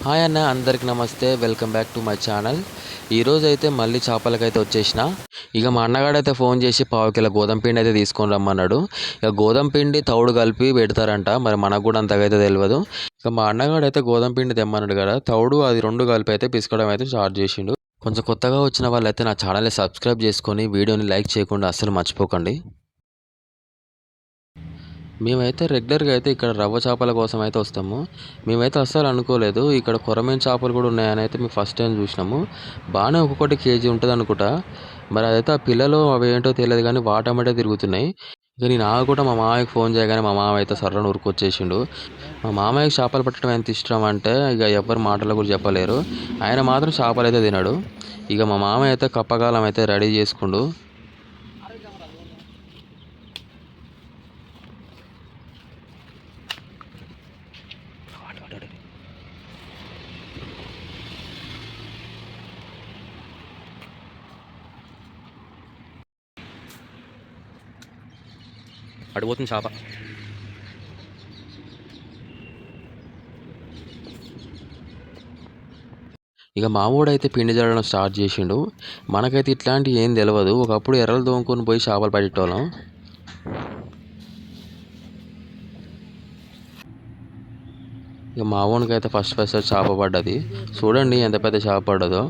Hi అన్న, అందరికి నమస్తే. Welcome back to my channel. ఈరోజైతే మళ్ళీ చేపలకైతే వచ్చేసిన. ఇక మా అన్నగాడైతే ఫోన్ చేసి పావు కిలో గోధుమ పిండి అయితే తీసుకొని రమ్మన్నాడు. ఇక గోధుమ పిండి తౌడు కలిపి పెడతారంట, మరి మనకు కూడా అంతగా అయితే తెలియదు. ఇక మా అన్నగాడైతే గోధుమ పిండి తెమ్మన్నాడు కదా, తౌడు అది రెండు కలిపి అయితే పిసుకోవడం అయితే స్టార్ట్ చేసిండు. కొంచెం కొత్తగా వచ్చిన వాళ్ళైతే నా ఛానల్ని సబ్స్క్రైబ్ చేసుకొని వీడియోని లైక్ చేయకుండా అస్సలు మర్చిపోకండి. మేమైతే రెగ్యులర్గా అయితే ఇక్కడ రవ్వ చేపల కోసం అయితే వస్తాము. మేమైతే అస్సలు అనుకోలేదు ఇక్కడ కొరమేను చేపలు కూడా ఉన్నాయని అయితే మేము ఫస్ట్ టైం చూసినాము. బాగానే ఒక్కొక్కటి కేజీ ఉంటుంది అనుకుంటా. మరి అదైతే ఆ పిల్లలు అవి ఏంటో తెలియదు కానీ వాటమ్మటే తిరుగుతున్నాయి. ఇక నేను కూడా మా మామయ్యకి ఫోన్ చేయగానే మా మామ అయితే సర్రని ఉరుకొచ్చేసిండు. మా మామయ్యకి చేపలు పట్టడం ఎంత ఇష్టం అంటే ఇక ఎవరి మాటలు కూడా చెప్పలేరు. ఆయన మాత్రం చేపలు అయితే తినడు. ఇక మా మామయ్య అయితే కప్పగాలం అయితే రెడీ చేసుకుండు. అడిపోతుంది చేప. ఇక మామూడైతే పిండి జల్లడం స్టార్ట్ చేసిండు. మనకైతే ఇట్లాంటివి ఏం తెలియదు. ఒకప్పుడు ఎర్రలు తోముకొని పోయి చేపలు పట్టేటోళ్ళం. ఇక మామూడికి అయితే ఫస్ట్ చేప పడ్డది. చూడండి ఎంత పెద్ద చేప పడ్డదో.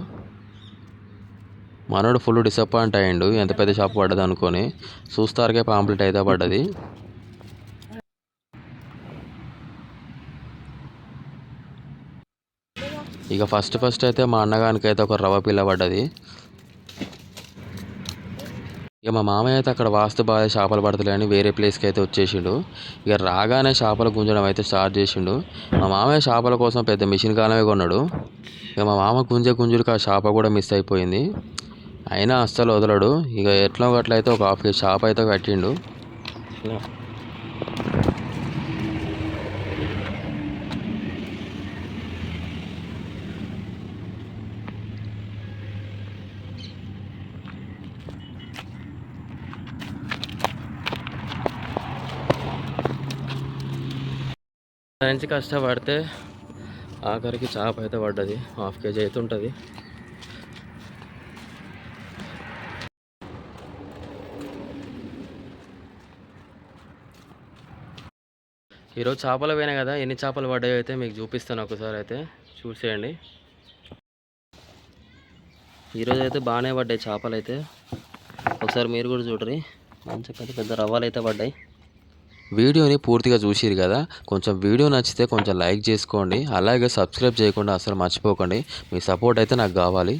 మనోడు ఫుల్ డిసప్పాయింట్ అయ్యిండు ఎంత పెద్ద చేప పడ్డది అనుకొని. చూస్తారకే పాంప్లెట్ అయితే పడ్డది. ఇక ఫస్ట్ అయితే మా అన్నగానికి అయితే ఒక రవ్వ పిల్ల పడ్డది. ఇక మా మామయ్య అయితే అక్కడ వాస్తు బాగా చేపలు పడతలేని వేరే ప్లేస్కి అయితే వచ్చేసిండు. ఇక రాగానే చేపలు గుంజడం అయితే స్టార్ట్ చేసిండు. మా మామయ్య చేపల కోసం పెద్ద మిషన్ కాలమే కొన్నాడు. ఇక మా మామ గుంజుడికి ఆ చేప కూడా మిస్ అయిపోయింది. అయినా అస్సలు వదలడు. ఇక ఎట్లా గట్లయితే ఒక హాఫ్ కేజీ చేప అయితే కట్టిండు. నుంచి కష్టపడితే ఆఖరికి చేప అయితే పడ్డది. హాఫ్ కేజీ అయితే ఉంటుంది. ఈరోజు చేపలు పోయినాయి కదా, ఎన్ని చేపలు పడ్డాయో అయితే మీకు చూపిస్తాను. ఒకసారి అయితే చూసేయండి. ఈరోజు అయితే బాగానే పడ్డాయి చేపలు అయితే. ఒకసారి మీరు కూడా చూడరి. మంచి పెద్ద పెద్ద రవ్వలు అయితే పడ్డాయి. వీడియోని పూర్తిగా చూసిరు కదా, కొంచెం వీడియో నచ్చితే కొంచెం లైక్ చేసుకోండి. అలాగే సబ్స్క్రైబ్ చేయకుండా అసలు మర్చిపోకండి. మీ సపోర్ట్ అయితే నాకు కావాలి.